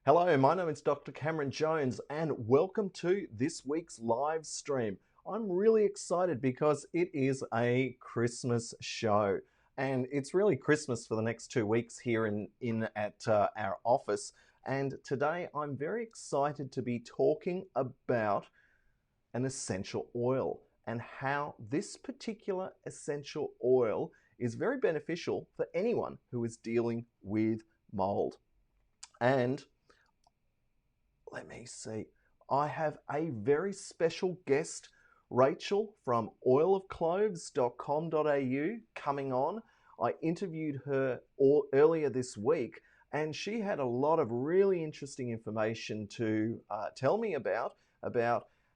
Hello, my name is Dr. Cameron Jones and welcome to this week's live stream. I'm really excited because it is a Christmas show and it's really Christmas for the next 2 weeks here at our office. And today I'm very excited to be talking about an essential oil and how this particular essential oil is very beneficial for anyone who is dealing with mold. And let me see. I have a very special guest, Rachel from oilofcloves.com.au, coming on. I interviewed her earlier this week, and she had a lot of really interesting information to tell me about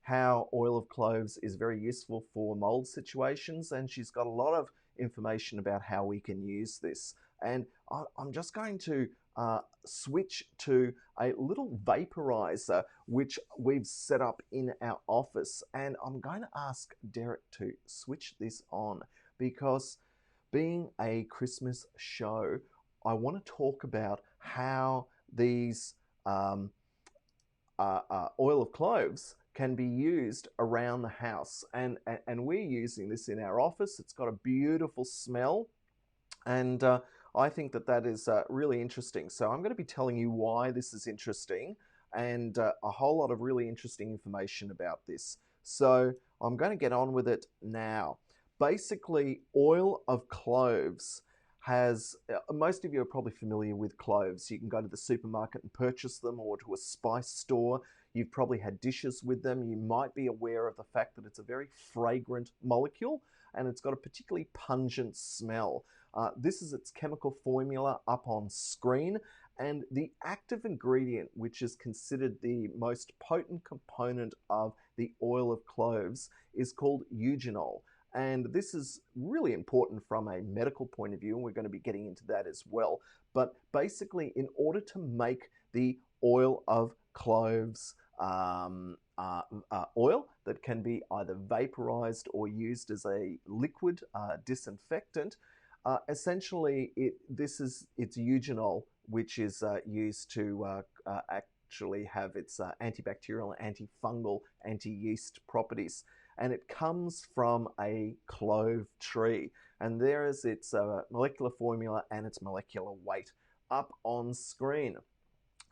how oil of cloves is very useful for mold situations, and she's got a lot of information about how we can use this. And I'm just going to switch to a little vaporizer which we've set up in our office, and I'm going to ask Derek to switch this on because being a Christmas show, I want to talk about how these oil of cloves can be used around the house, and we're using this in our office. It's got a beautiful smell, and I think that is really interesting. So I'm going to be telling you why this is interesting and a whole lot of really interesting information about this. So I'm going to get on with it now. Basically, oil of cloves has, most of you are probably familiar with cloves. You can go to the supermarket and purchase them, or to a spice store. You've probably had dishes with them. You might be aware of the fact that it's a very fragrant molecule and it's got a particularly pungent smell. This is its chemical formula up on screen, and the active ingredient, which is considered the most potent component of the oil of cloves, is called eugenol. And this is really important from a medical point of view, and we're going to be getting into that as well. But basically, in order to make the oil of cloves oil that can be either vaporized or used as a liquid disinfectant, essentially it's eugenol, which is used to actually have its antibacterial, antifungal, anti-yeast properties. And it comes from a clove tree. And there is its molecular formula and its molecular weight up on screen.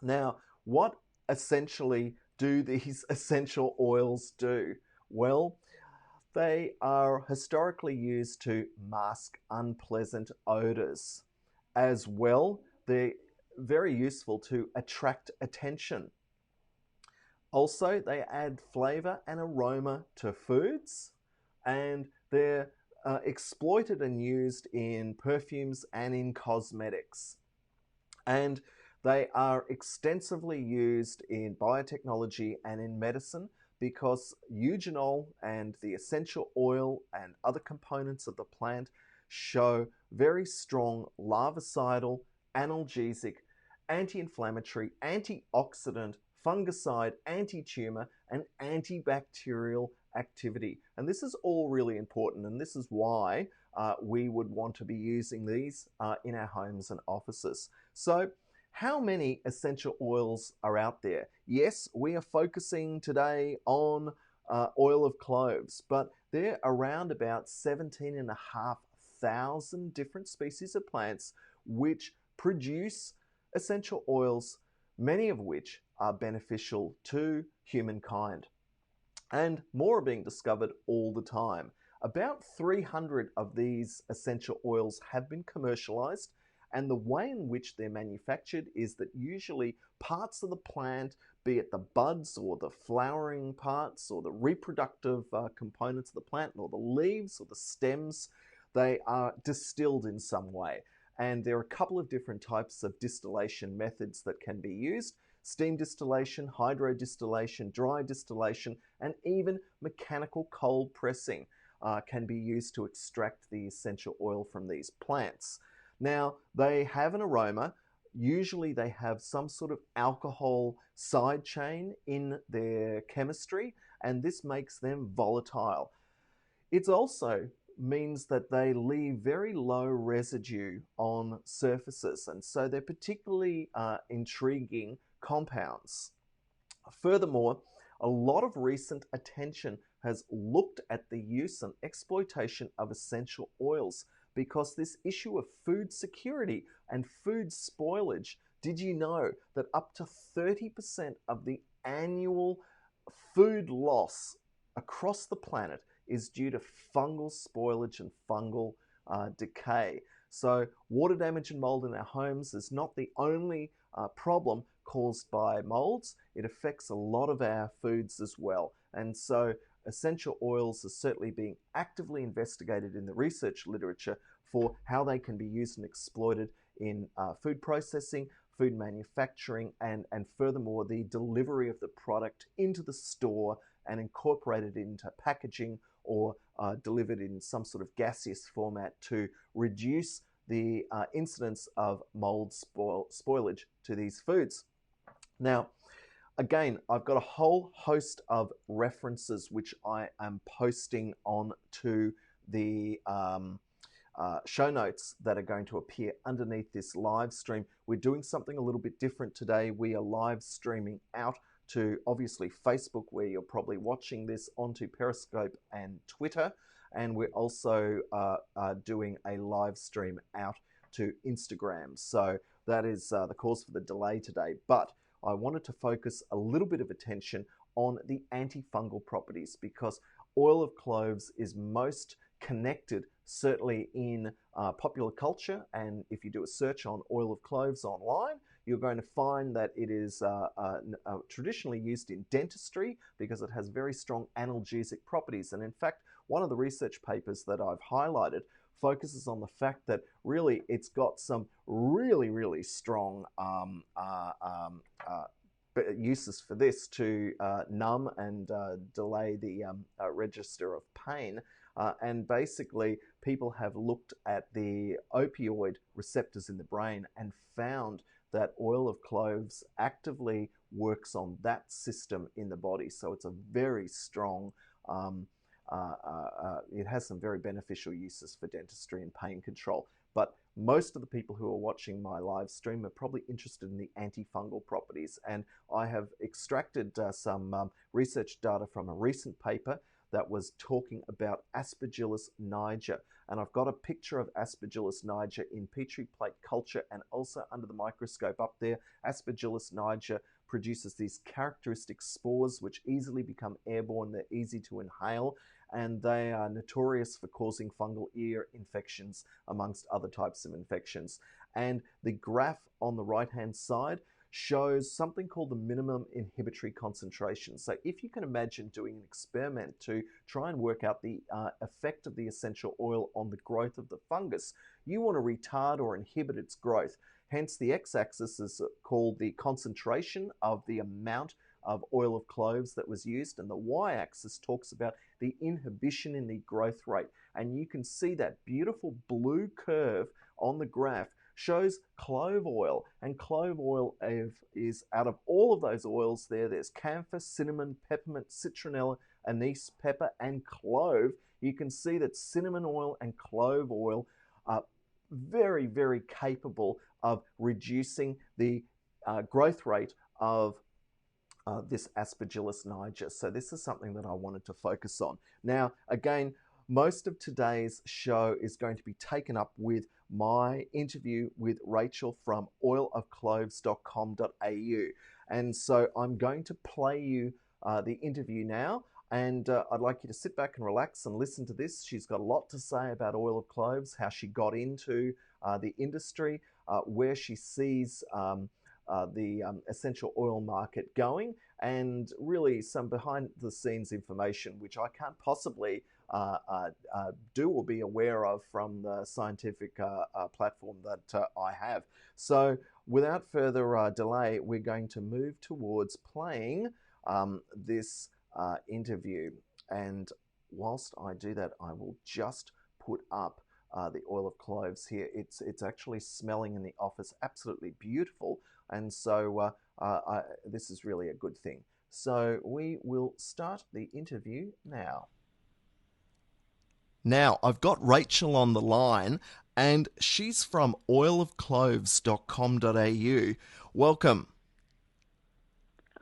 Now, what essentially do these essential oils do? Well, they are historically used to mask unpleasant odors. As well, they're very useful to attract attention. Also, they add flavor and aroma to foods, and they're exploited and used in perfumes and in cosmetics. And they are extensively used in biotechnology and in medicine because eugenol and the essential oil and other components of the plant show very strong larvicidal, analgesic, anti-inflammatory, antioxidant, fungicide, anti-tumor, and antibacterial activity. And this is all really important, and this is why we would want to be using these in our homes and offices. So, how many essential oils are out there? Yes, we are focusing today on oil of cloves, but there are around about 17,500 different species of plants which produce essential oils, many of which are beneficial to humankind. And more are being discovered all the time. About 300 of these essential oils have been commercialized, and the way in which they're manufactured is that usually parts of the plant, be it the buds or the flowering parts or the reproductive components of the plant or the leaves or the stems, they are distilled in some way. And there are a couple of different types of distillation methods that can be used: steam distillation, hydrodistillation, dry distillation, and even mechanical cold pressing can be used to extract the essential oil from these plants. Now, they have an aroma. Usually they have some sort of alcohol side chain in their chemistry, and this makes them volatile. It also means that they leave very low residue on surfaces, and so they're particularly intriguing compounds. Furthermore, a lot of recent attention has looked at the use and exploitation of essential oils because this issue of food security and food spoilage. Did you know that up to 30% of the annual food loss across the planet is due to fungal spoilage and fungal decay? So water damage and mold in our homes is not the only problem caused by molds. It affects a lot of our foods as well. And so essential oils are certainly being actively investigated in the research literature for how they can be used and exploited in food processing, food manufacturing, and furthermore, the delivery of the product into the store and incorporated into packaging or delivered in some sort of gaseous format to reduce the incidence of mold spoilage to these foods. Now, again, I've got a whole host of references which I am posting onto the show notes that are going to appear underneath this live stream. We're doing something a little bit different today. We are live streaming out to obviously Facebook, where you're probably watching this, onto Periscope and Twitter. And we're also doing a live stream out to Instagram. So that is the cause for the delay today. But I wanted to focus a little bit of attention on the antifungal properties, because oil of cloves is most connected, certainly in popular culture. And if you do a search on oil of cloves online, you're going to find that it is traditionally used in dentistry because it has very strong analgesic properties. And in fact, one of the research papers that I've highlighted focuses on the fact that really it's got some really strong uses for this to numb and delay the register of pain. And basically, people have looked at the opioid receptors in the brain and found that oil of cloves actively works on that system in the body. So it's a very strong, it has some very beneficial uses for dentistry and pain control. But most of the people who are watching my live stream are probably interested in the antifungal properties. And I have extracted some research data from a recent paper that was talking about Aspergillus niger. And I've got a picture of Aspergillus niger in Petri plate culture and also under the microscope up there. Aspergillus niger produces these characteristic spores which easily become airborne. They're easy to inhale, and they are notorious for causing fungal ear infections amongst other types of infections. And the graph on the right-hand side shows something called the minimum inhibitory concentration. So if you can imagine doing an experiment to try and work out the effect of the essential oil on the growth of the fungus, you want to retard or inhibit its growth. Hence the x-axis is called the concentration of the amount of oil of cloves that was used, and the y-axis talks about the inhibition in the growth rate. And you can see that beautiful blue curve on the graph shows clove oil, and clove oil is out of all of those oils there's camphor, cinnamon, peppermint, citronella, anise, pepper, and clove. You can see that cinnamon oil and clove oil are very capable of reducing the growth rate of this Aspergillus niger. So this is something that I wanted to focus on. Now, again, most of today's show is going to be taken up with my interview with Rachel from oilofcloves.com.au. And so I'm going to play you the interview now, and I'd like you to sit back and relax and listen to this. She's got a lot to say about oil of cloves, how she got into the industry, where she sees the essential oil market going, and really some behind the scenes information which I can't possibly do or be aware of from the scientific platform that I have. So without further delay, we're going to move towards playing this interview. And whilst I do that, I will just put up the oil of cloves here. It's actually smelling in the office absolutely beautiful, and so this is really a good thing. So we will start the interview now. Now, I've got Rachel on the line, and she's from oilofcloves.com.au. Welcome.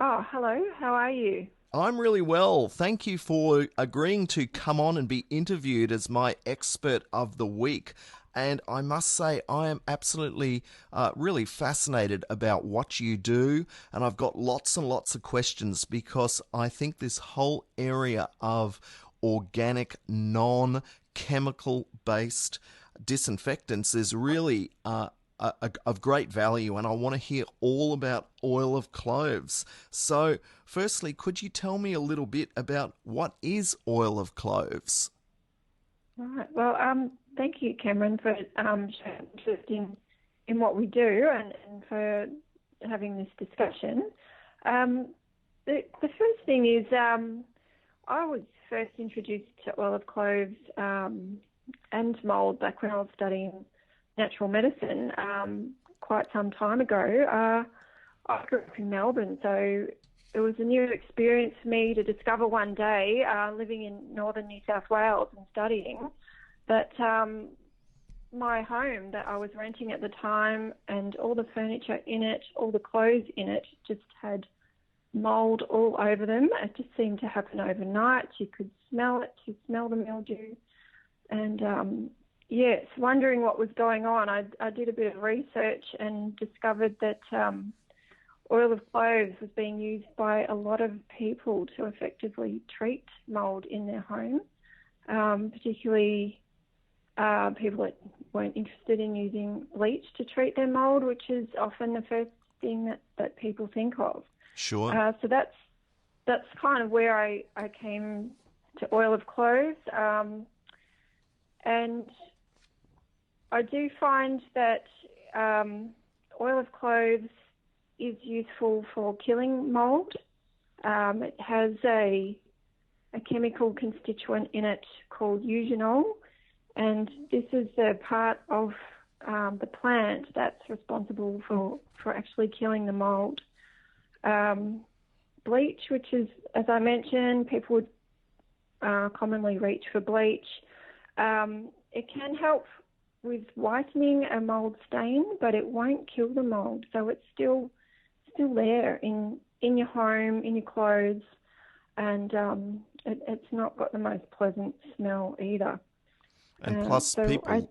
Oh, hello. How are you? I'm really well. Thank you for agreeing to come on and be interviewed as my expert of the week. And I must say, I am absolutely, really fascinated about what you do. And I've got lots and lots of questions because I think this whole area of organic, non chemical based disinfectants is really of great value, and I want to hear all about oil of cloves. So, firstly, could you tell me a little bit about what is oil of cloves? Right. Well, thank you, Cameron, for showing interest in what we do and for having this discussion. The first thing is I was first introduced to oil of cloves and mould back when I was studying natural medicine quite some time ago. I grew up in Melbourne, so it was a new experience for me to discover one day, living in northern New South Wales and studying, that my home that I was renting at the time and all the furniture in it, all the clothes in it, just had mould all over them. It just seemed to happen overnight. You could smell it, you smell the mildew. And yes, wondering what was going on, I did a bit of research and discovered that oil of cloves was being used by a lot of people to effectively treat mould in their home, particularly people that weren't interested in using bleach to treat their mould, which is often the first thing that people think of. Sure. So that's kind of where I came to oil of cloves. And I do find that oil of cloves is useful for killing mould. It has a chemical constituent in it called eugenol, and this is the part of the plant that's responsible for actually killing the mould. Bleach, which is, as I mentioned, people would commonly reach for bleach. It can help with whitening a mould stain, but it won't kill the mould. So it's still there in your home, in your clothes, and it's not got the most pleasant smell either. And plus, people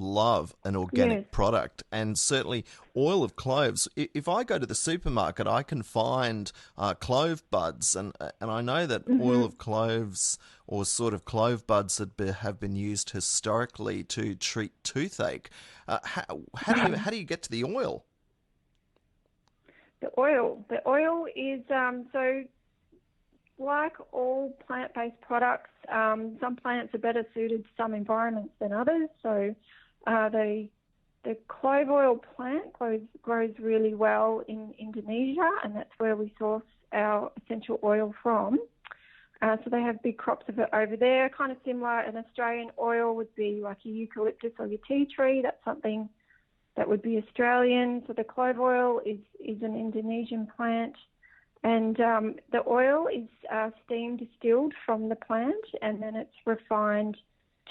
love an organic Yes. product, and certainly oil of cloves. If I go to the supermarket, I can find clove buds, and I know that oil of cloves or sort of clove buds have been used historically to treat toothache. How do you get to the oil? The oil is so, like all plant-based products, some plants are better suited to some environments than others. So the clove oil plant grows really well in Indonesia, and that's where we source our essential oil from. So they have big crops of it over there, kind of similar. An Australian oil would be like your eucalyptus or your tea tree. That's something that would be Australian. So the clove oil is an Indonesian plant. And the oil is steam distilled from the plant, and then it's refined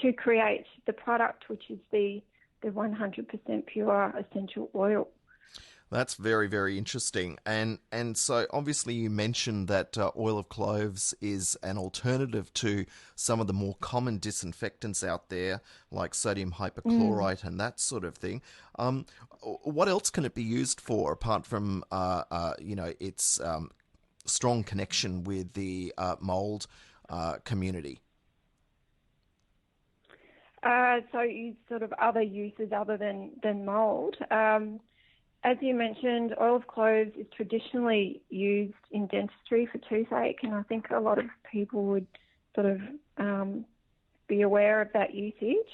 to create the product, which is the 100% pure essential oil. That's very, very interesting. And so obviously you mentioned that oil of cloves is an alternative to some of the more common disinfectants out there, like sodium hypochlorite and that sort of thing. What else can it be used for apart from, its strong connection with the mould community? So you sort of other uses other than mould. As you mentioned, oil of cloves is traditionally used in dentistry for toothache, and I think a lot of people would sort of be aware of that usage.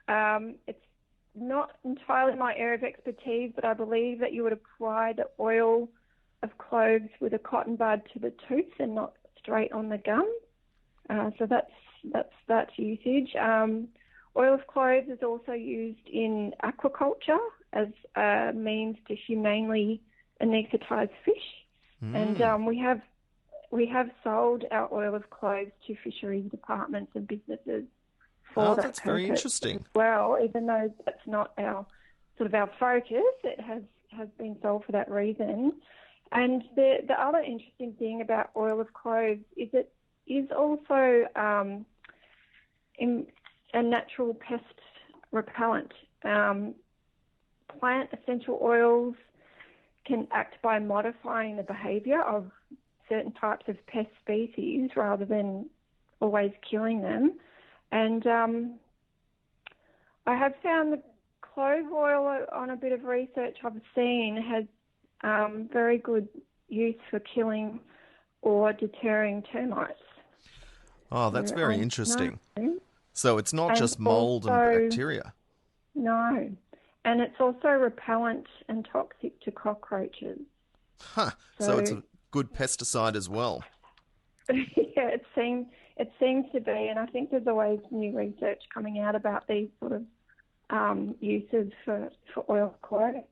It's not entirely my area of expertise, but I believe that you would apply the oil of cloves with a cotton bud to the tooth and not straight on the gum. So that's usage. Oil of cloves is also used in aquaculture as a means to humanely anaesthetise fish. And we have sold our oil of cloves to fisheries departments and businesses for that that's very interesting. as well, even though that's not our focus. It has been sold for that reason. And the other interesting thing about oil of cloves is it is also a natural pest repellent. Plant essential oils can act by modifying the behaviour of certain types of pest species rather than always killing them. And I have found the clove oil, on a bit of research I've seen, has very good use for killing or deterring termites. Oh, that's So very I interesting. know. So it's not And just mold and also, bacteria. no. And it's also repellent and toxic to cockroaches. Huh. So it's a good pesticide as well. Yeah, it seems to be, and I think there's always new research coming out about these sort of uses for oil of clove.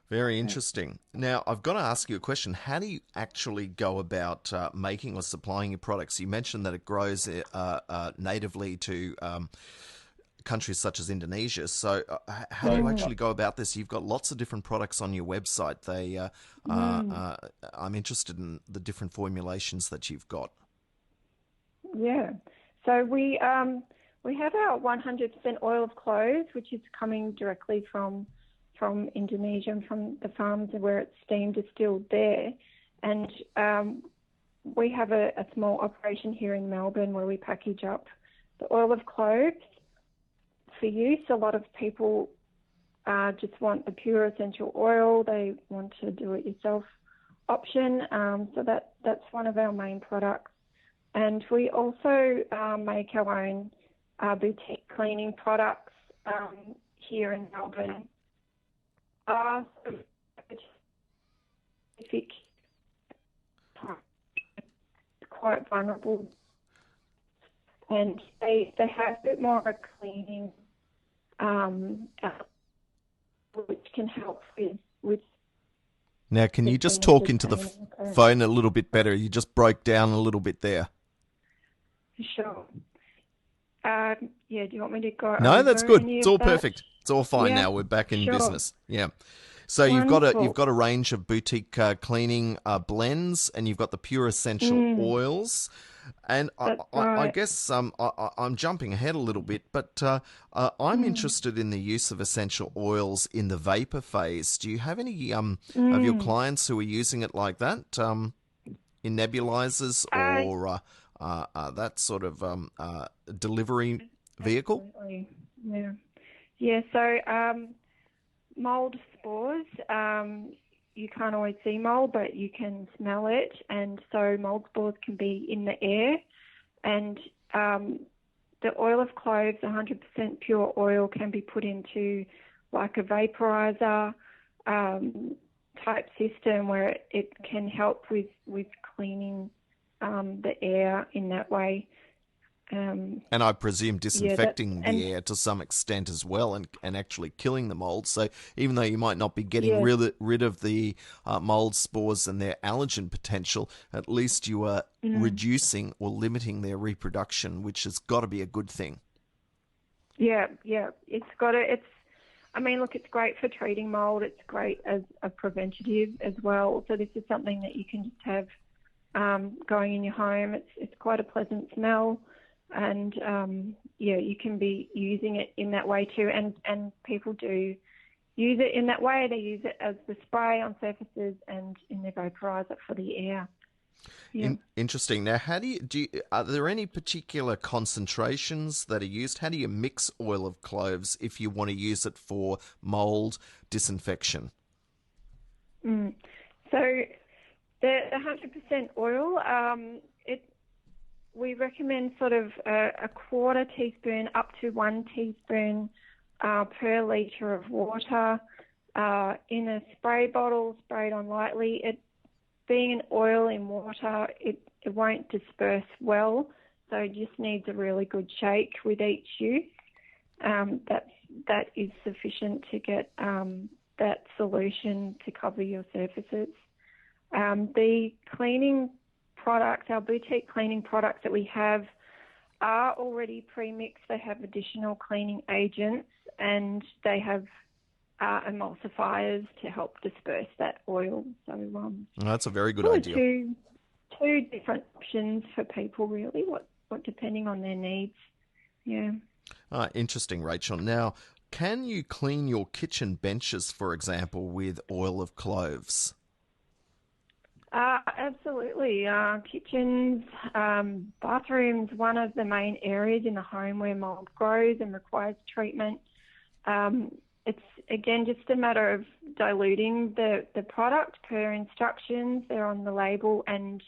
Very interesting. Now, I've got to ask you a question. How do you actually go about making or supplying your products? You mentioned that it grows natively to countries such as Indonesia. So how do you actually go about this? You've got lots of different products on your website. I'm interested in the different formulations that you've got. Yeah. So we have our 100% oil of cloves, which is coming directly from Indonesia and from the farms where it's steam distilled there. And we have a small operation here in Melbourne where we package up the oil of cloves for use. A lot of people just want the pure essential oil. They want to do it yourself option. So that's one of our main products. And we also make our own boutique cleaning products here in Melbourne. Specific, quite vulnerable, and they have a bit more of a cleaning, which can help with. Now, can you just talk into the phone a little bit better? You just broke down a little bit there. Sure. Yeah, do you want me to go No, over that's good. any It's of all that? perfect. It's all fine Yeah, now. We're back in sure. business. Yeah. So Wonderful. you've got a range of boutique cleaning blends, and you've got the pure essential oils. And I guess I'm jumping ahead a little bit, but I'm interested in the use of essential oils in the vapour phase. Do you have any of your clients who are using it like that in nebulizers or that sort of delivery vehicle? Absolutely. Yeah. Yeah. So mould spores. You can't always see mould, but you can smell it, and so mould spores can be in the air. And the oil of cloves, 100% pure oil, can be put into like a vaporizer type system where it can help with cleaning the air in that way. And I presume disinfecting the air to some extent as well, and actually killing the mold. So even though you might not be getting rid of the mold spores and their allergen potential, at least you are reducing or limiting their reproduction, which has got to be a good thing. Yeah. It's great for treating mold. It's great as a preventative as well. So this is something that you can just have going in your home. It's quite a pleasant smell. And, you can be using it in that way too. And people do use it in that way. They use it as the spray on surfaces and in their vaporizer for the air. Yeah. Interesting. Now, are there any particular concentrations that are used? How do you mix oil of cloves if you want to use it for mold disinfection? So the 100% oil, we recommend sort of a quarter teaspoon up to 1 teaspoon per litre of water in a spray bottle, sprayed on lightly. It being an oil in water, it won't disperse well, so it just needs a really good shake with each use. That is sufficient to get that solution to cover your surfaces. The cleaning products, our boutique cleaning products that we have, are already pre-mixed. They have additional cleaning agents, and they have emulsifiers to help disperse that oil. So That's a very good Sort of idea. two different options for people, really. What depending on their needs. Yeah. Interesting, Rachel. Now, can you clean your kitchen benches, for example, with oil of cloves? Absolutely. Kitchens, bathrooms, one of the main areas in the home where mould grows and requires treatment. It's, again, just a matter of diluting the product per instructions. They're on the label and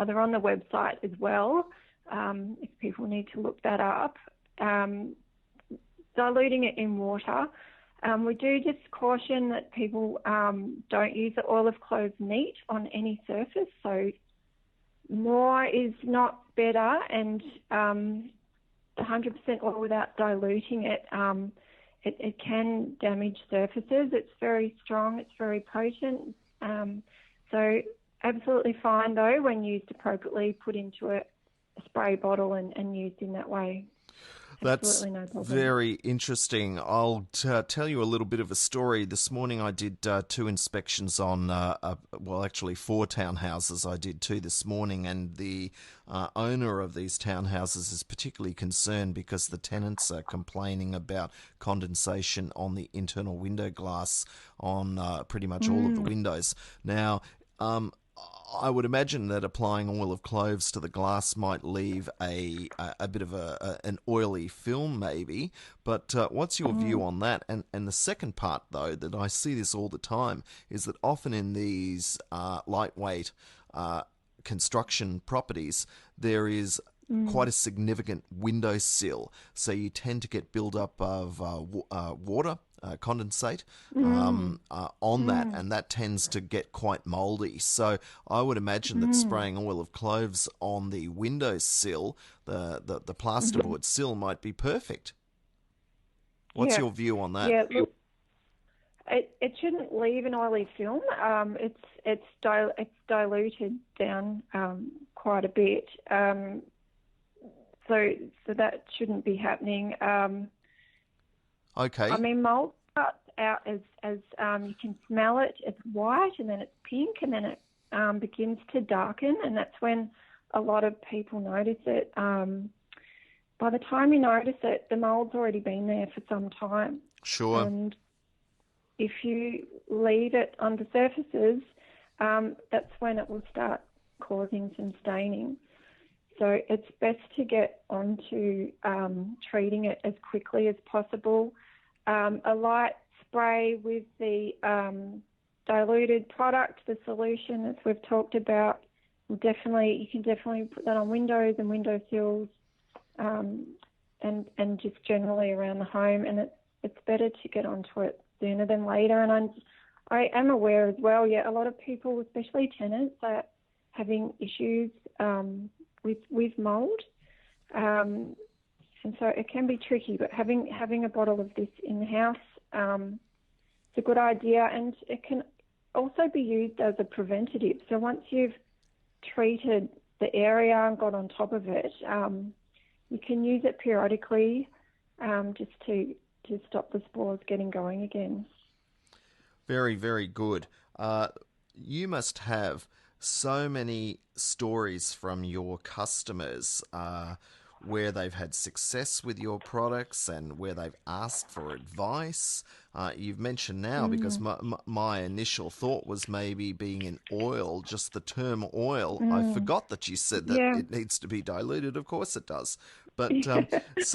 they're on the website as well, if people need to look that up. Diluting it in water. We do just caution that people don't use the oil of cloves neat on any surface. So more is not better, and 100% oil without diluting it, it can damage surfaces. It's very strong. It's very potent. So absolutely fine, though, when used appropriately, put into a spray bottle and used in that way. That's Absolutely no problem. very interesting. I'll tell you a little bit of a story. This morning I did 2 inspections on, actually 4 townhouses. I did 2 this morning, and the owner of these townhouses is particularly concerned because the tenants are complaining about condensation on the internal window glass on pretty much all of the windows. Now, I would imagine that applying oil of cloves to the glass might leave a bit of an oily film, maybe. But what's your view on that? And the second part, though, that I see this all the time, is that often in these lightweight construction properties, there is quite a significant windowsill. So you tend to get build-up of water, condensate on that, and that tends to get quite mouldy. So I would imagine that spraying oil of cloves on the windowsill, the plasterboard sill, might be perfect. What's your view on that? Yeah, look, it shouldn't leave an oily film. It's diluted down quite a bit. So that shouldn't be happening. Okay. I mean, mould starts out as you can smell it. It's white, and then it's pink, and then it begins to darken, and that's when a lot of people notice it. By the time you notice it, the mould's already been there for some time. Sure. And if you leave it under surfaces, that's when it will start causing some staining. So it's best to get onto treating it as quickly as possible. A light spray with the diluted product, the solution, as we've talked about, you can definitely put that on windows and windowsills, and just generally around the home. And it's better to get onto it sooner than later. And I am aware as well, a lot of people, especially tenants, are having issues with mould, and so it can be tricky. But having a bottle of this in the house, it's a good idea, and it can also be used as a preventative. So once you've treated the area and got on top of it, you can use it periodically, just to stop the spores getting going again. Very, very good. You must have so many stories from your customers where they've had success with your products and where they've asked for advice. You've mentioned now, because my initial thought was maybe being in oil, just the term oil. I forgot that you said that it needs to be diluted. Of course it does. But yes.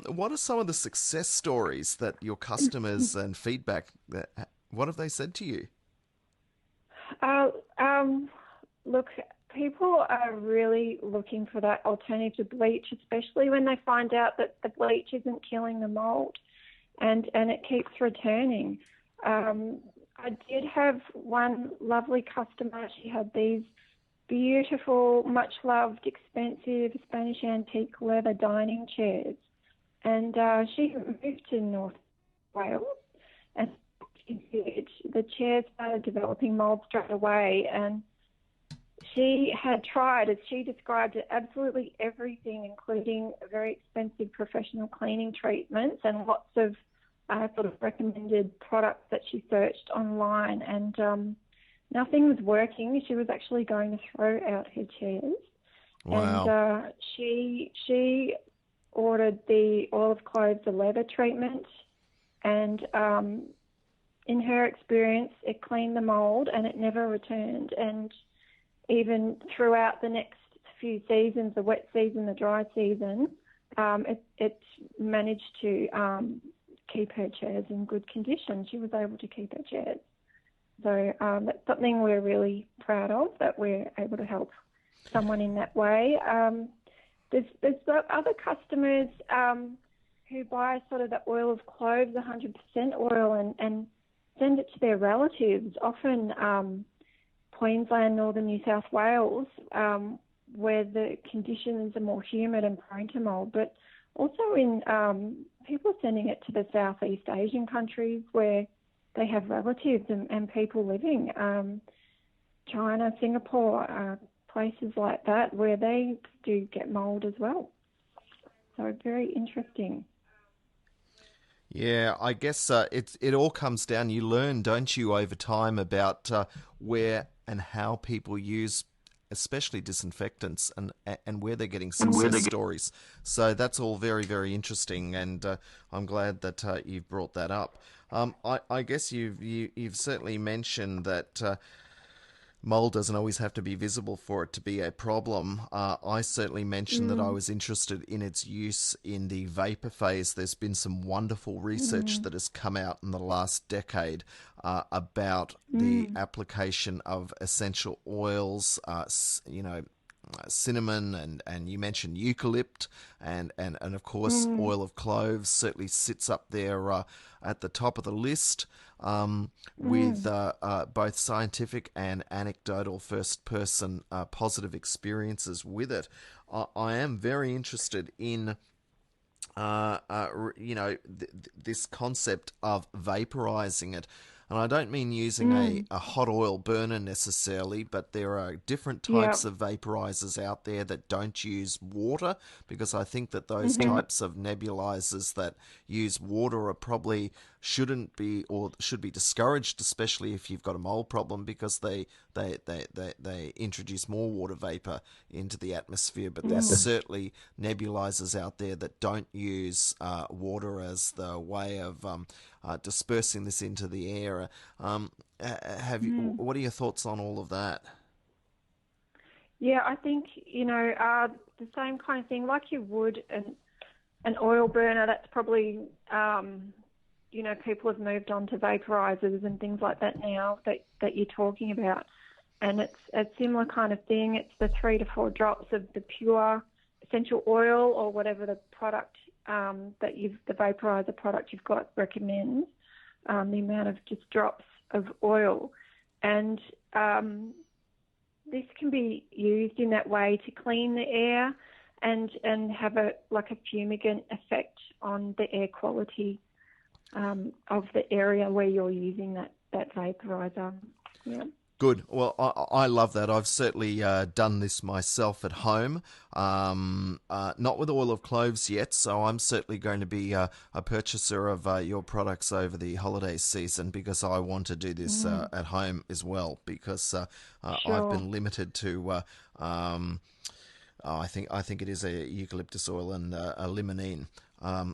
What are some of the success stories that your customers and feedback, what have they said to you? Look, people are really looking for that alternative to bleach, especially when they find out that the bleach isn't killing the mould, and it keeps returning. I did have one lovely customer. She had these beautiful, much-loved, expensive Spanish antique leather dining chairs, and she moved to North Wales, and the chairs started developing mould straight away, and she had tried, as she described it, absolutely everything, including very expensive professional cleaning treatments and lots of sort of recommended products that she searched online. And nothing was working. She was actually going to throw out her chairs. Wow. And she ordered the Oil of Cloves, the leather treatment, and in her experience, it cleaned the mould and it never returned. And even throughout the next few seasons, the wet season, the dry season, it managed to keep her chairs in good condition. She was able to keep her chairs. So that's something we're really proud of, that we're able to help someone in that way. There's other customers who buy sort of the oil of cloves, 100% oil, and send it to their relatives, often Queensland, northern New South Wales, where the conditions are more humid and prone to mould, but also in people are sending it to the Southeast Asian countries where they have relatives and people living, China, Singapore, places like that where they do get mould as well. So very interesting. Yeah, I guess it all comes down. You learn, don't you, over time about where and how people use, especially disinfectants, and where they're getting success stories. So that's all very, very interesting, and I'm glad that you've brought that up. I guess you've certainly mentioned that. Mold doesn't always have to be visible for it to be a problem. I certainly mentioned that I was interested in its use in the vapor phase. There's been some wonderful research that has come out in the last decade about the application of essential oils, cinnamon, and you mentioned eucalypt, and of course oil of cloves certainly sits up there at the top of the list, with both scientific and anecdotal first-person positive experiences with it. I am very interested in this concept of vaporizing it. And I don't mean using a hot oil burner necessarily, but there are different types of vaporizers out there that don't use water, because I think that those types of nebulizers that use water are probably shouldn't be, or should be discouraged, especially if you've got a mold problem, because they introduce more water vapor into the atmosphere. But there's certainly nebulizers out there that don't use water as the way of dispersing this into the air. What are your thoughts on all of that? Yeah, I think, the same kind of thing, like you would an oil burner. That's probably, people have moved on to vaporizers and things like that now that you're talking about. And it's a similar kind of thing. It's the 3 to 4 drops of the pure essential oil, or whatever the product the vaporizer product you've got recommends, the amount of just drops of oil. And this can be used in that way to clean the air and have a fumigant effect on the air quality of the area where you're using that vaporizer. Yeah. Good. Well, I love that. I've certainly done this myself at home, not with oil of cloves yet, so I'm certainly going to be a purchaser of your products over the holiday season, because I want to do this at home as well, because Sure. I've been limited to I think it is a eucalyptus oil and a limonene.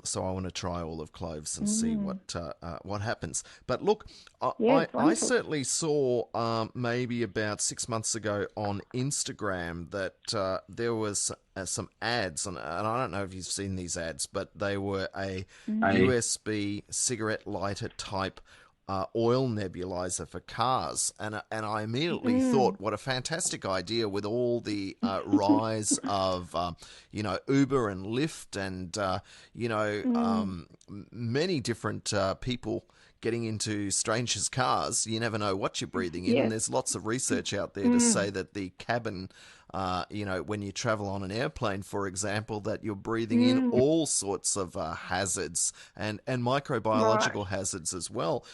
So I want to try all of cloves and see what happens. But look, I certainly saw maybe about 6 months ago on Instagram that there was some ads, and I don't know if you've seen these ads, but they were a USB cigarette lighter type oil nebulizer for cars, and I immediately thought, what a fantastic idea, with all the rise of Uber and Lyft and many different people getting into strangers' cars. You never know what you're breathing in, and there's lots of research out there to say that the cabin, when you travel on an airplane, for example, that you're breathing in all sorts of hazards and microbiological hazards as well.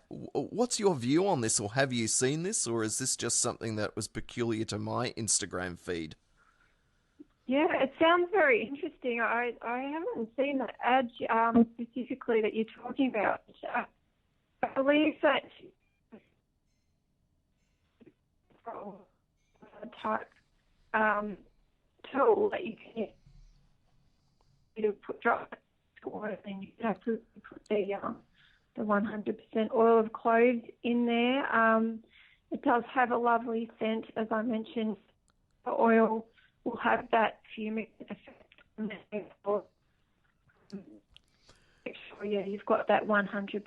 What's your view on this, or have you seen this, or is this just something that was peculiar to my Instagram feed? Yeah, it sounds very interesting. I haven't seen the ad specifically that you're talking about. I believe that type tool that you can use to put drop oil in. You can absolutely put the 100% oil of cloves in there. It does have a lovely scent, as I mentioned. The oil will have that fuming effect on the hair. Make sure, you've got that 100%.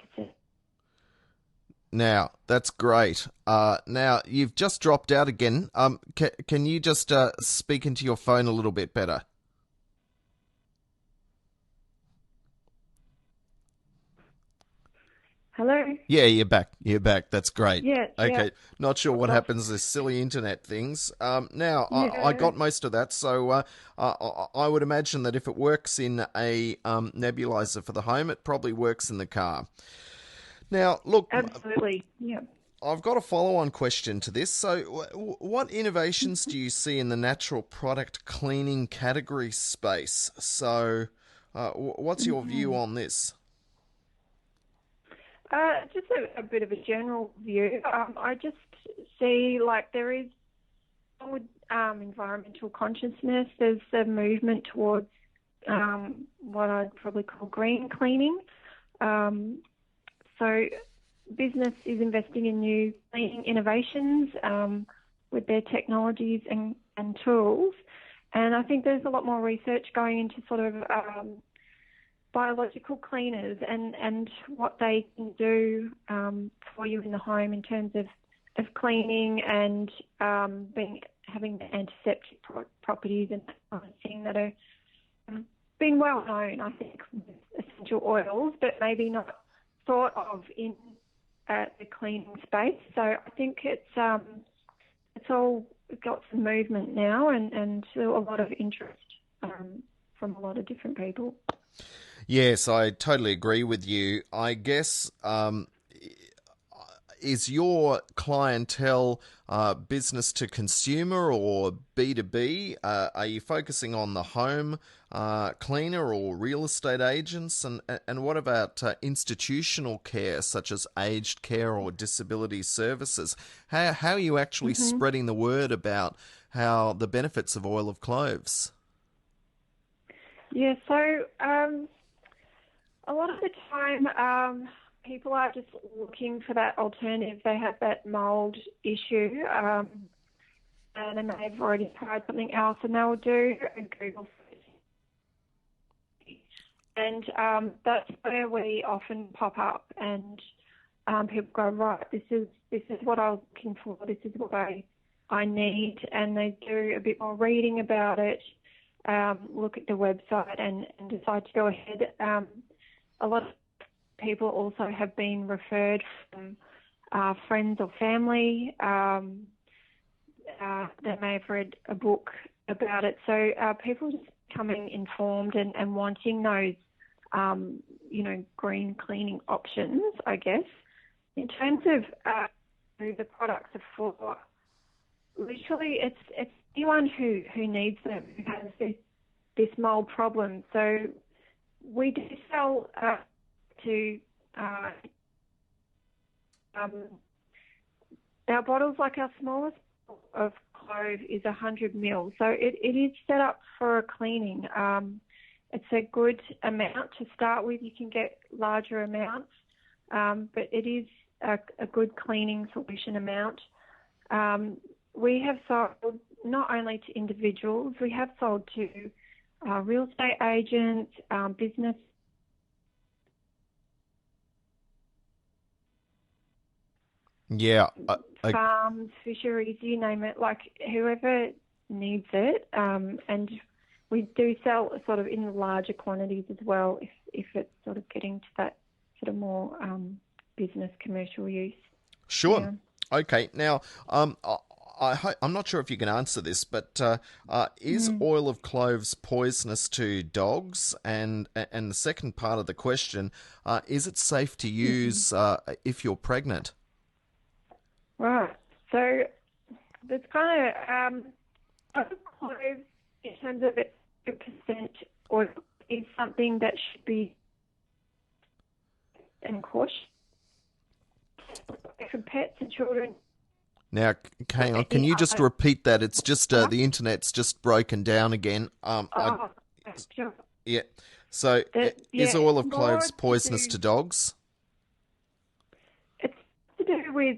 Now, that's great. Now, you've just dropped out again. Can you just speak into your phone a little bit better? Hello? Yeah, you're back. You're back. That's great. Yeah. Okay. Not sure what happens to this silly internet things. Now, I got most of that, so I would imagine that if it works in a nebulizer for the home, it probably works in the car. Now, look... Absolutely, yeah. I've got a follow-on question to this. So, what innovations do you see in the natural product cleaning category space? So, what's your view on this? Just a bit of a general view. I just see there is with environmental consciousness. There's a movement towards what I'd probably call green cleaning. So business is investing in new cleaning innovations with their technologies and tools. And I think there's a lot more research going into sort of biological cleaners and what they can do for you in the home in terms of cleaning and having the antiseptic properties and that kind of thing that are being well known, I think, with essential oils, but maybe not thought of in the cleaning space. So I think it's all got some movement now and a lot of interest from a lot of different people. Yes, I totally agree with you. I guess, is your clientele business to consumer or B2B? Are you focusing on the home cleaner or real estate agents? And what about institutional care, such as aged care or disability services? How are you actually spreading the word about how the benefits of oil of cloves? Yeah, so a lot of the time people are just looking for that alternative. They have that mould issue and they may have already tried something else, and they'll do a Google search. And that's where we often pop up and people go, right, this is what I was looking for, this is what I need, and they do a bit more reading about it, look at the website and decide to go ahead. A lot of people also have been referred from friends or family. They may have read a book about it. So people just becoming informed and wanting those, green cleaning options, I guess. In terms of who the products are for, literally it's anyone who needs them, who has this mould problem. So we do sell to our bottles, like our smallest of clove is 100 ml. So it is set up for a cleaning. It's a good amount to start with. You can get larger amounts, but it is a good cleaning solution amount. We have sold not only to individuals, we have sold to real estate agents, business. Yeah. Farms, fisheries, you name it, like whoever needs it. And we do sell sort of in larger quantities as well if it's sort of getting to that sort of more business commercial use. Sure. Yeah. Okay. Now, I'm not sure if you can answer this, but is oil of cloves poisonous to dogs? And the second part of the question, is it safe to use if you're pregnant? Right. So there's kind of oil of cloves in terms of its percent oil is something that should be and caution for pets and children. Now, hang on, can Any you just other repeat that? It's just products? the internet's just broken down again. Oh, sure. Yeah. So, is Yeah, oil it's of more cloves to poisonous do. to dogs? It's to do with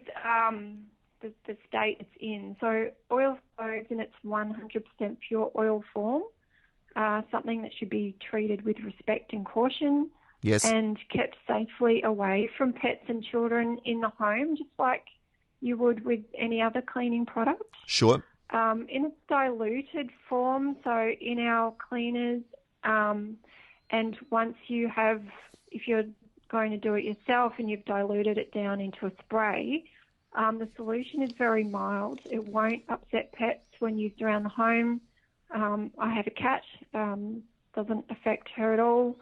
the state it's in. So oil of cloves in its 100% pure oil form, something that should be treated with respect and caution Yes. and kept safely away from pets and children in the home, just like you would with any other cleaning product. Sure. In its diluted form, so in our cleaners, and once you have, if you're going to do it yourself and you've diluted it down into a spray, the solution is very mild. It won't upset pets when used around the home. I have a cat, doesn't affect her at all.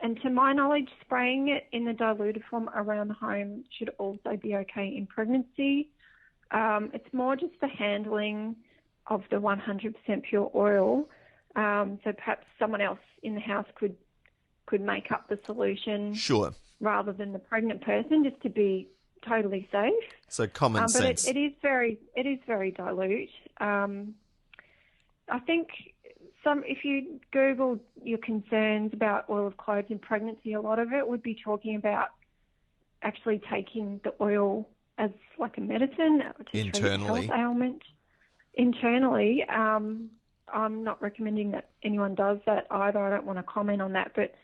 And to my knowledge, spraying it in the diluted form around the home should also be okay in pregnancy. It's more just the handling of the 100% pure oil. So perhaps someone else in the house could make up the solution, Sure. rather than the pregnant person, just to be totally safe. So common sense. But it is very dilute. I think if you Google your concerns about oil of cloves in pregnancy, a lot of it would be talking about actually taking the oil as like a medicine to treat a health ailment. Internally, I'm not recommending that anyone does that either. I don't want to comment on that, but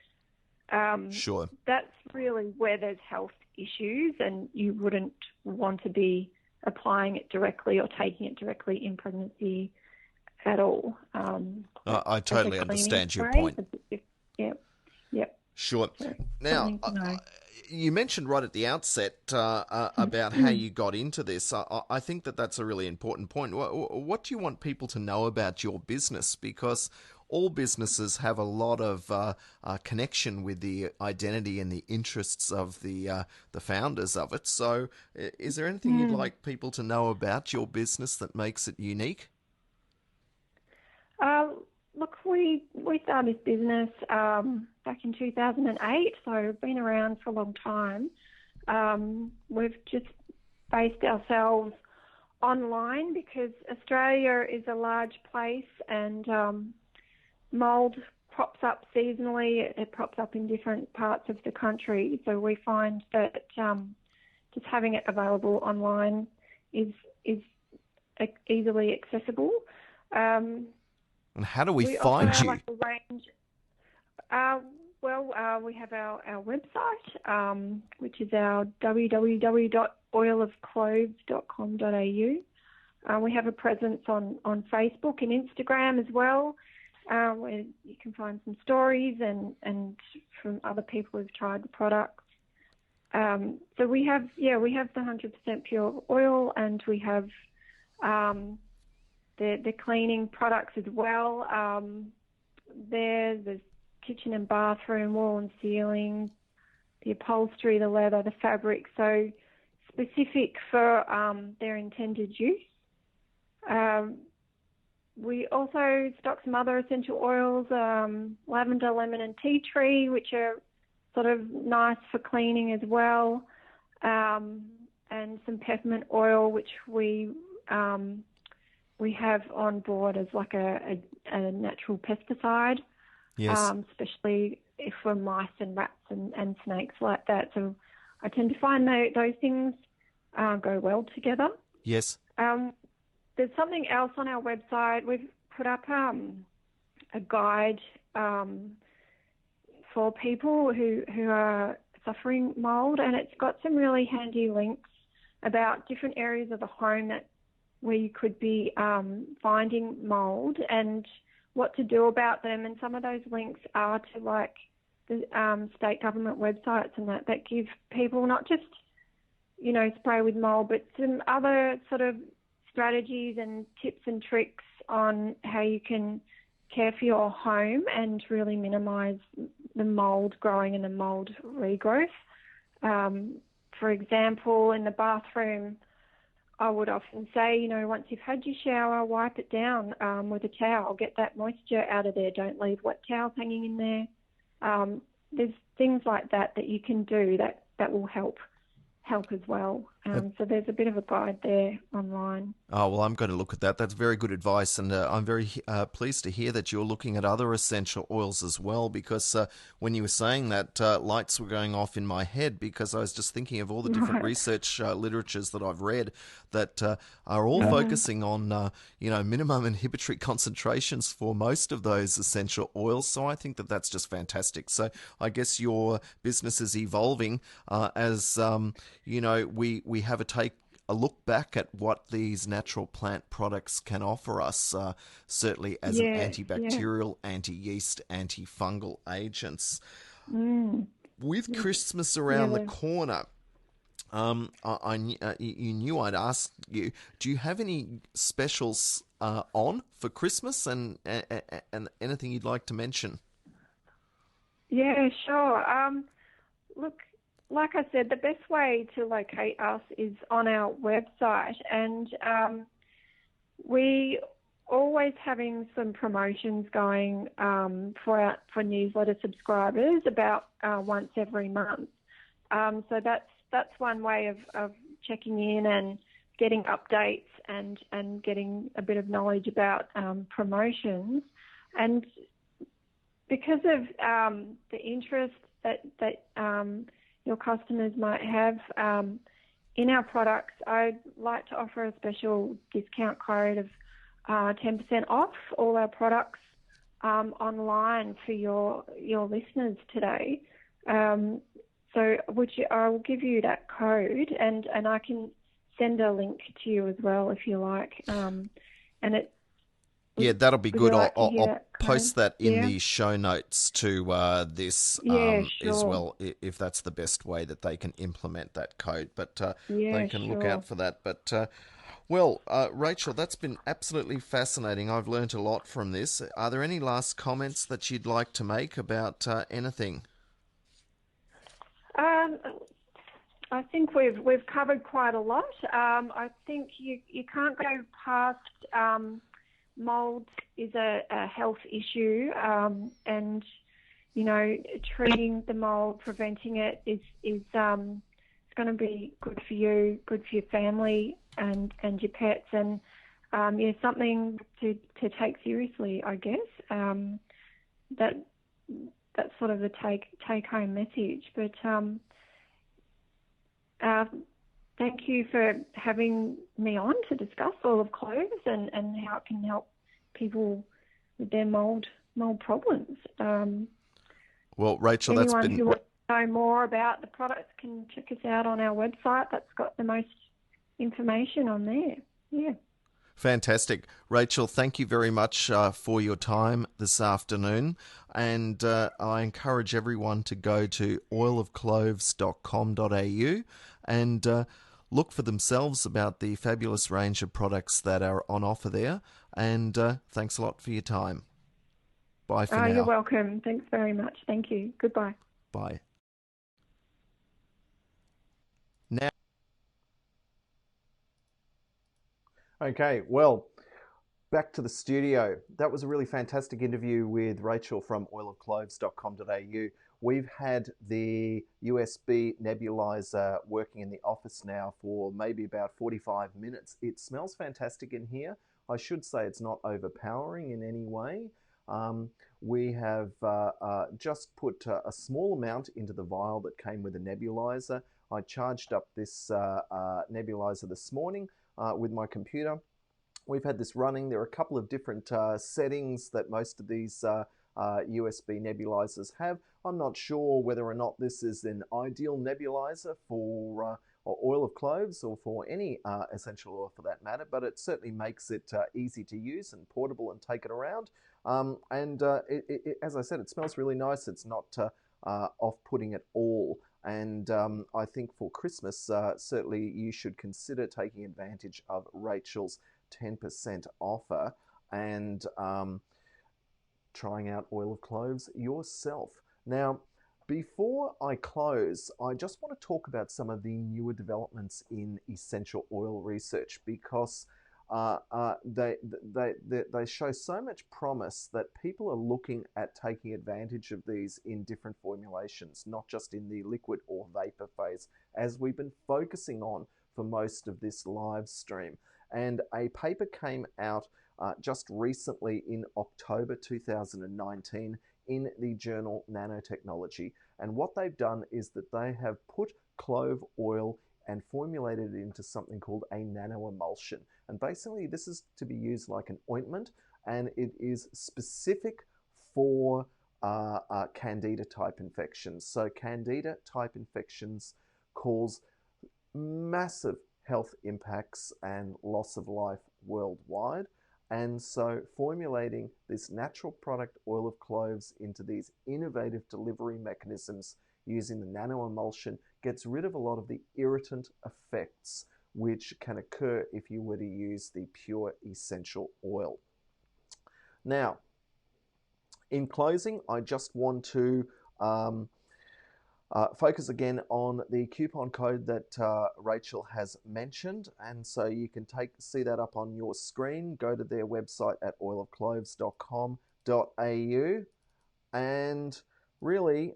sure. That's really where there's health issues, and you wouldn't want to be applying it directly or taking it directly in pregnancy at all. I totally understand your point. Yeah. Sure. So, now, you mentioned right at the outset about how you got into this. I think that's a really important point. What do you want people to know about your business? Because all businesses have a lot of connection with the identity and the interests of the founders of it. So, is there anything you'd like people to know about your business that makes it unique? Look, we started this business back in 2008, so we've been around for a long time. We've just based ourselves online because Australia is a large place, and mould crops up seasonally. It crops up in different parts of the country, so we find that just having it available online is easily accessible. And how do we also find have you? like a range. We have our website, which is our www.oilofcloves.com.au. We have a presence on Facebook and Instagram as well, where you can find some stories and from other people who've tried the products. So we have the 100% pure oil, and we have the cleaning products as well. There's kitchen and bathroom, wall and ceiling, the upholstery, the leather, the fabric, so specific for their intended use. We also stock some other essential oils, lavender, lemon and tea tree, which are sort of nice for cleaning as well, and some peppermint oil, which we have on board as like a natural pesticide, yes. Especially if for mice and rats and snakes like that. So I tend to find those things go well together. Yes. There's something else on our website. We've put up a guide for people who are suffering mould, and it's got some really handy links about different areas of the home where you could be finding mould and what to do about them. And some of those links are to like the state government websites and that give people not just, spray with mould, but some other sort of strategies and tips and tricks on how you can care for your home and really minimise the mould growing and the mould regrowth. For example, in the bathroom, I would often say, once you've had your shower, wipe it down with a towel. Get that moisture out of there. Don't leave wet towels hanging in there. There's things like that you can do that will help as well. So there's a bit of a guide there online. Oh, well, I'm going to look at that. That's very good advice. And I'm very pleased to hear that you're looking at other essential oils as well, because when you were saying that, lights were going off in my head, because I was just thinking of all the different Right. research literatures that I've read that are all Mm. focusing on, minimum inhibitory concentrations for most of those essential oils. So I think that that's just fantastic. So I guess your business is evolving as, we have a look back at what these natural plant products can offer us, certainly as an Yeah, yeah. antibacterial, anti-yeast, antifungal agents. Mm. With Christmas Yeah, around the corner, you knew I'd ask you, do you have any specials on for Christmas and anything you'd like to mention? yeah, sure. Look, like I said, the best way to locate us is on our website, and we always having some promotions going for newsletter subscribers about once every month. So that's one way of checking in and getting updates and getting a bit of knowledge about promotions. And because of the interest that your customers might have in our products, I'd like to offer a special discount code of 10% off all our products online for your listeners today. So I'll give you that code, and I can send a link to you as well if you like. And it Yeah, that'll be would you good. like to hear I'll that post code? that in Yeah. the show notes to this Yeah, as sure. well, if that's the best way that they can implement that code. But they Yeah, can look sure. out for that. But Rachel, that's been absolutely fascinating. I've learnt a lot from this. Are there any last comments that you'd like to make about anything? Um, I think we've covered quite a lot. I think you can't go past mould is a health issue, and treating the mould, preventing it is it's going to be good for you, good for your family and your pets, and something to take seriously, I guess. That's sort of the take home message. But thank you for having me on to discuss Oil of Cloves and how it can help people with their mould problems. Well, Rachel, that's Anyone been who wants to know more about the products can check us out on our website. That's got the most information on there. Yeah. fantastic. Rachel, thank you very much for your time this afternoon. And I encourage everyone to go to oilofcloves.com.au and look for themselves about the fabulous range of products that are on offer there. And thanks a lot for your time. Bye for You're now. welcome. Thanks very much. Thank you. Goodbye. Bye. Now. Okay, well, back to the studio. That was a really fantastic interview with Rachel from oilofcloves.com.au. We've had the USB nebulizer working in the office now for maybe about 45 minutes. It smells fantastic in here. I should say it's not overpowering in any way. We have just put a small amount into the vial that came with a nebulizer. I charged up this nebulizer this morning with my computer. We've had this running. There are a couple of different settings that most of these USB nebulizers have. I'm not sure whether or not this is an ideal nebulizer for oil of cloves or for any essential oil for that matter, but it certainly makes it easy to use and portable and take it around. As I said, it smells really nice. It's not off-putting at all. And I think for Christmas, certainly you should consider taking advantage of Rachel's 10% offer and trying out Oil of Cloves yourself. Now, before I close, I just want to talk about some of the newer developments in essential oil research because they show so much promise that people are looking at taking advantage of these in different formulations, not just in the liquid or vapor phase, as we've been focusing on for most of this live stream. And a paper came out just recently in October 2019 in the journal Nanotechnology. And what they've done is that they have put clove oil and formulated it into something called a nanoemulsion. And basically, this is to be used like an ointment, and it is specific for candida type infections. So, candida type infections cause massive health impacts and loss of life worldwide. And so formulating this natural product, oil of cloves, into these innovative delivery mechanisms using the nanoemulsion gets rid of a lot of the irritant effects which can occur if you were to use the pure essential oil. Now, in closing, I just want to focus again on the coupon code that Rachel has mentioned, and so you can see that up on your screen. Go to their website at oilofcloves.com.au, and really,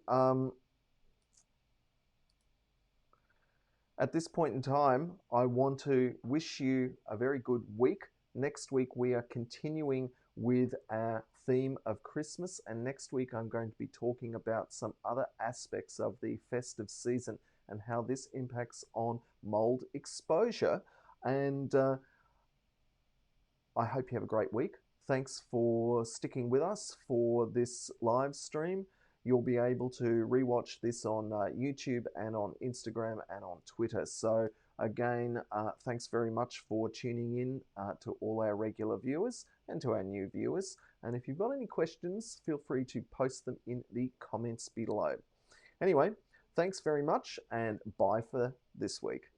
at this point in time, I want to wish you a very good week. Next week, we are continuing with our theme of Christmas, and next week I'm going to be talking about some other aspects of the festive season and how this impacts on mold exposure. And I hope you have a great week. Thanks for sticking with us for this live stream. You'll be able to rewatch this on YouTube and on Instagram and on Twitter. So again, thanks very much for tuning in to all our regular viewers and to our new viewers. And if you've got any questions, feel free to post them in the comments below. Anyway, thanks very much, and bye for this week.